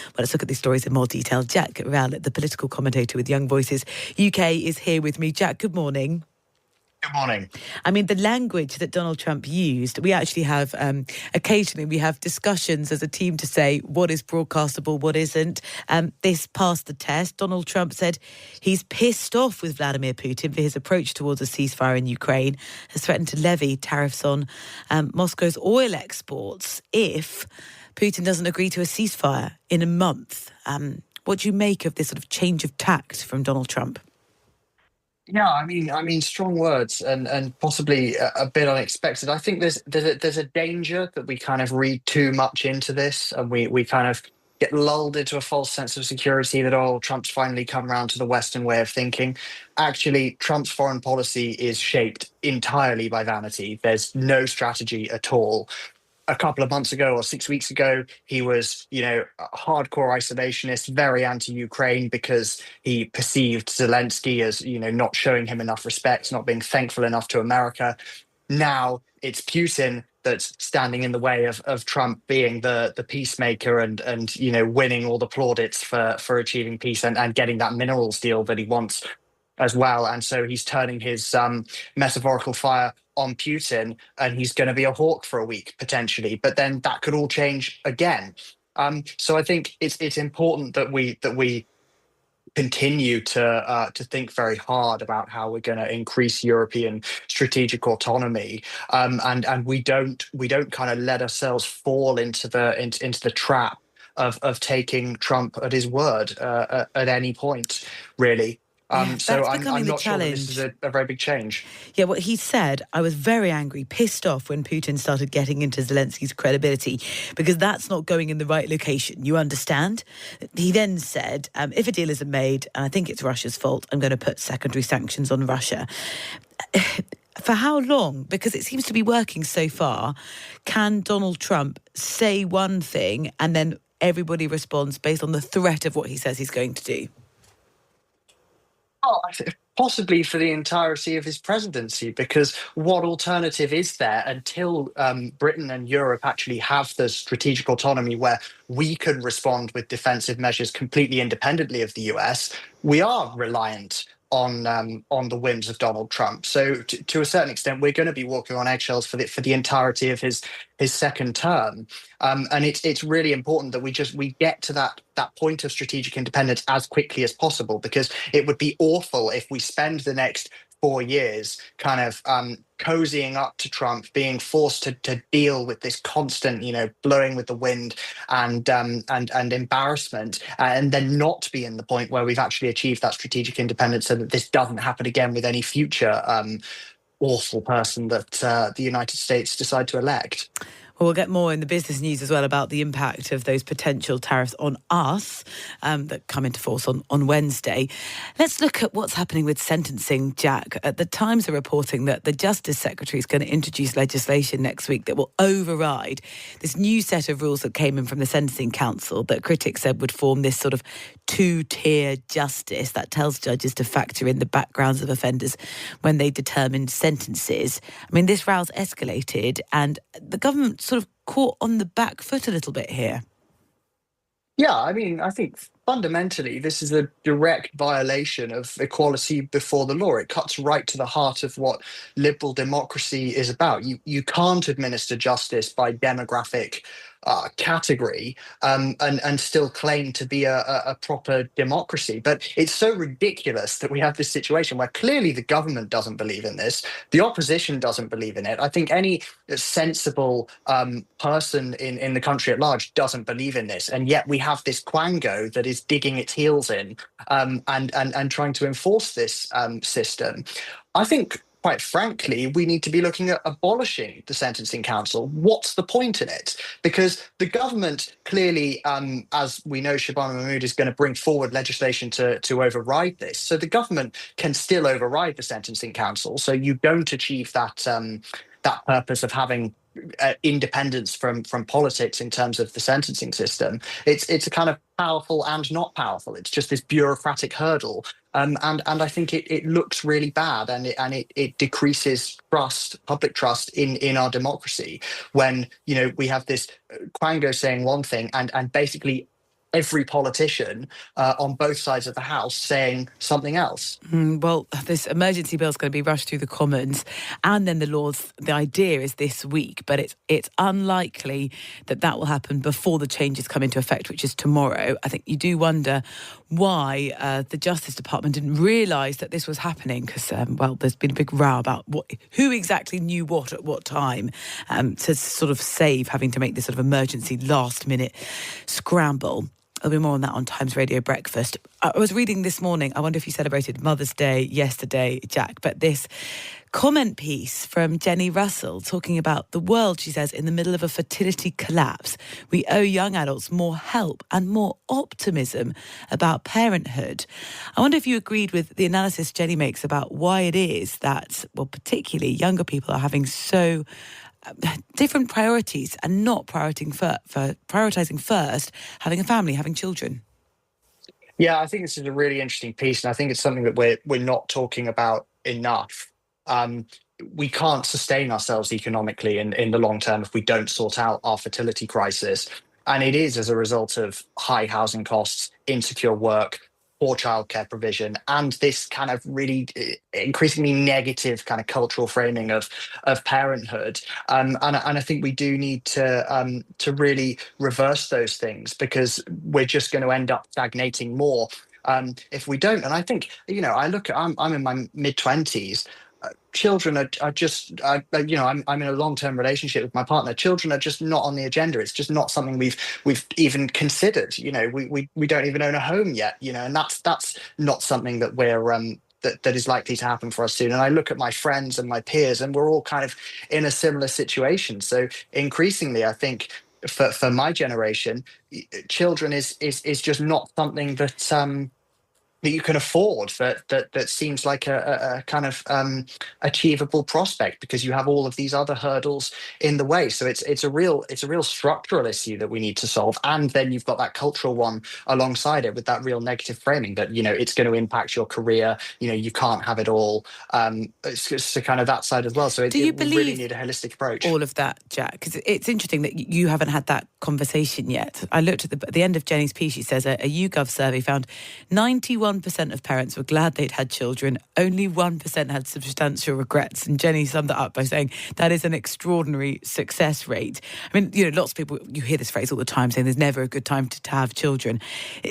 Well, let's look at these stories in more detail. Jack Rowlett, the political commentator with Young Voices UK, is here with me. Jack, good morning. Good morning. I mean, the language that Donald Trump used, we actually have, occasionally we have discussions as a team to say what is broadcastable, what isn't. This passed the test. Donald Trump said he's pissed off with Vladimir Putin for his approach towards a ceasefire in Ukraine, has threatened to levy tariffs on Moscow's oil exports if Putin doesn't agree to a ceasefire in a month. What do you make of this sort of change of tact from Donald Trump? Yeah, I mean, strong words and possibly a bit unexpected. I think there's a danger that we kind of read too much into this, and we kind of get lulled into a false sense of security that, oh, Trump's finally come around to the Western way of thinking. Actually, Trump's foreign policy is shaped entirely by vanity. There's no strategy at all. A couple of months ago or 6 weeks ago, he was, a hardcore isolationist, very anti-Ukraine because he perceived Zelensky as, not showing him enough respect, not being thankful enough to America. Now it's Putin that's standing in the way of Trump being the peacemaker and winning all the plaudits for achieving peace and getting that minerals deal that he wants as well. And so he's turning his metaphorical fire on Putin, and he's going to be a hawk for a week potentially, but then that could all change again. So I think it's important that we continue to think very hard about how we're going to increase European strategic autonomy, and we don't kind of let ourselves fall into the trap of taking Trump at his word at any point, really. So I'm not sure that this is a very big change. Yeah, what he said, I was very angry, pissed off when Putin started getting into Zelensky's credibility because that's not going in the right location. You understand? He then said, if a deal isn't made, and I think it's Russia's fault, I'm going to put secondary sanctions on Russia. For how long? Because it seems to be working so far. Can Donald Trump say one thing and then everybody responds based on the threat of what he says he's going to do? Oh, possibly for the entirety of his presidency, because what alternative is there until Britain and Europe actually have the strategic autonomy where we can respond with defensive measures completely independently of the US? We are reliant on the whims of Donald Trump. So to a certain extent, we're going to be walking on eggshells for the entirety of his second term. And it's really important that we get to that point of strategic independence as quickly as possible, because it would be awful if we spend the next 4 years kind of cozying up to Trump, being forced to deal with this constant, blowing with the wind and embarrassment, and then not be in the point where we've actually achieved that strategic independence, so that this doesn't happen again with any future awful person that the United States decide to elect. Well, we'll get more in the business news as well about the impact of those potential tariffs on us that come into force on Wednesday. Let's look at what's happening with sentencing, Jack. The Times are reporting that the Justice Secretary is going to introduce legislation next week that will override this new set of rules that came in from the Sentencing Council that critics said would form this sort of two-tier justice that tells judges to factor in the backgrounds of offenders when they determine sentences. I mean, this row's escalated and the government sort of caught on the back foot a little bit here. Yeah, I mean, I think fundamentally this is a direct violation of equality before the law. It cuts right to the heart of what liberal democracy is about. You can't administer justice by demographic category and still claim to be a proper democracy. But it's so ridiculous that we have this situation where clearly the government doesn't believe in this, the opposition doesn't believe in it. I think any sensible person in the country at large doesn't believe in this, and yet we have this quango that is digging its heels in and trying to enforce this system. I think, quite frankly, we need to be looking at abolishing the Sentencing Council. What's the point in it? Because the government clearly, as we know, Shabana Mahmood is going to bring forward legislation to override this. So the government can still override the Sentencing Council. So you don't achieve that purpose of having independence from politics in terms of the sentencing system. It's a kind of powerful and not powerful. It's just this bureaucratic hurdle. And I think it looks really bad, and it decreases public trust in our democracy when we have this quango saying one thing and basically every politician on both sides of the House saying something else. Well, this emergency bill is going to be rushed through the Commons, and then the laws. The idea is this week, but it's unlikely that that will happen before the changes come into effect, which is tomorrow. I think you do wonder why the Justice Department didn't realise that this was happening, because well, there's been a big row about who exactly knew what at what time, to sort of save having to make this sort of emergency last-minute scramble. There'll be more on that on Times Radio Breakfast. I was reading this morning, I wonder if you celebrated Mother's Day yesterday, Jack, but this comment piece from Jenny Russell talking about the world, she says, in the middle of a fertility collapse. We owe young adults more help and more optimism about parenthood. I wonder if you agreed with the analysis Jenny makes about why it is that, well, particularly younger people are having so different priorities and not prioritising first having a family, having children. Yeah, I think this is a really interesting piece, and I think it's something that we're not talking about enough. Um, we can't sustain ourselves economically in the long term if we don't sort out our fertility crisis. And it is as a result of high housing costs, insecure work, poor childcare provision, and this kind of really increasingly negative kind of cultural framing of parenthood. And I think we do need to really reverse those things, because we're just going to end up stagnating more if we don't. And I think, I look at, I'm in my mid-20s. Children are just, I'm in a long-term relationship with my partner. Children are just not on the agenda. It's just not something we've even considered. We don't even own a home yet. And that's not something that we're that is likely to happen for us soon. And I look at my friends and my peers, and we're all kind of in a similar situation. So increasingly, I think for my generation, children is just not something that you can afford, that seems like a kind of achievable prospect, because you have all of these other hurdles in the way. So it's a real structural issue that we need to solve, and then you've got that cultural one alongside it with that real negative framing that it's going to impact your career. You can't have it all. It's just kind of that side as well. So we really need a holistic approach. All of that, Jack, because it's interesting that you haven't had that conversation yet. I looked at the end of Jenny's piece. She says a YouGov survey found 91% of parents were glad they'd had children. Only 1% had substantial regrets. And Jenny summed that up by saying that is an extraordinary success rate. I mean, lots of people, you hear this phrase all the time, saying there's never a good time to have children.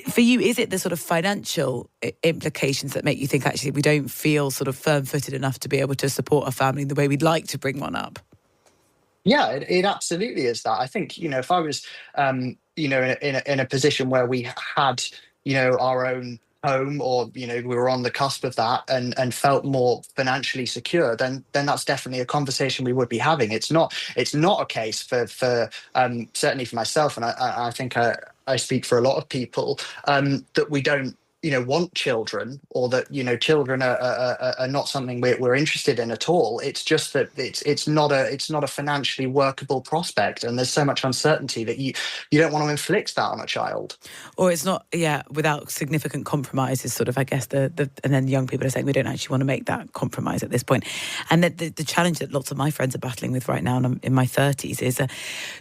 For you, is it the sort of financial implications that make you think actually we don't feel sort of firm-footed enough to be able to support a family in the way we'd like to bring one up? Yeah, it absolutely is that. I think, if I was, in a position where we had, our own home, or we were on the cusp of that, and felt more financially secure, then that's definitely a conversation we would be having. It's not a case for certainly for myself, and I think I speak for a lot of people, that we don't want children, or that children are not something we're interested in at all. It's just that it's not a financially workable prospect, and there's so much uncertainty that you don't want to inflict that on a child. Or it's not, without significant compromise is sort of, I guess, and then young people are saying we don't actually want to make that compromise at this point. And the challenge that lots of my friends are battling with right now, and I'm in my 30s, is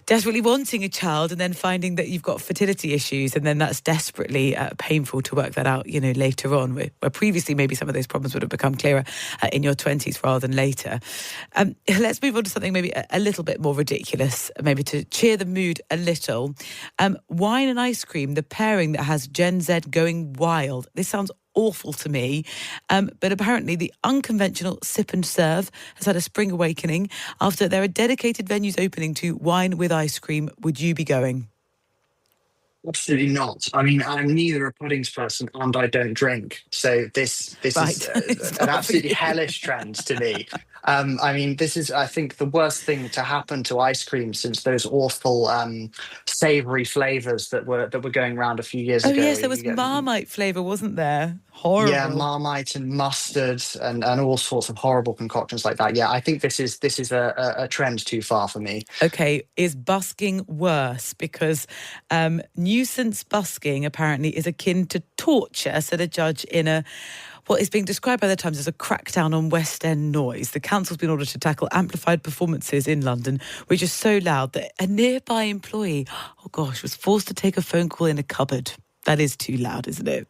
desperately wanting a child and then finding that you've got fertility issues, and then that's desperately painful to work that out, later on, where previously maybe some of those problems would have become clearer in your 20s rather than later. Let's move on to something maybe a little bit more ridiculous, maybe to cheer the mood a little. Wine and ice cream, the pairing that has Gen Z going wild. This sounds awful to me, but apparently the unconventional sip and serve has had a spring awakening after there are dedicated venues opening to wine with ice cream. Would you be going? Absolutely not. I mean, I'm neither a puddings person, and I don't drink. So this Right. is an absolutely hellish trend to me. I mean, this is, I think, the worst thing to happen to ice cream since those awful savoury flavours that were going around a few years ago. Oh yes, there was Marmite flavour, wasn't there? Horrible. Yeah, Marmite and mustard and all sorts of horrible concoctions like that. Yeah, I think this is a trend too far for me. Okay, is busking worse? Because new nuisance busking apparently is akin to torture, said a judge in what is being described by the Times as a crackdown on West End noise. The council's been ordered to tackle amplified performances in London, which is so loud that a nearby employee, was forced to take a phone call in a cupboard. That is too loud, isn't it?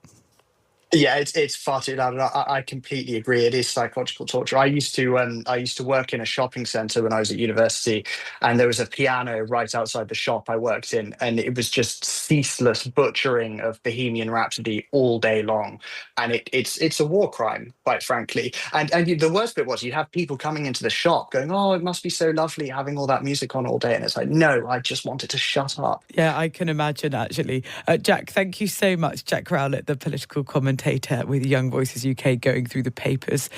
Yeah, it's far too loud. And I completely agree. It is psychological torture. I used to work in a shopping centre when I was at university, and there was a piano right outside the shop I worked in, and it was just ceaseless butchering of Bohemian Rhapsody all day long, and it's a war crime, quite frankly. And the worst bit was you'd have people coming into the shop going, "Oh, it must be so lovely having all that music on all day," and it's like, no, I just wanted to shut up. Yeah, I can imagine, actually. Jack, thank you so much. Jack Rowlett, the political commentator with Young Voices UK, going through the papers.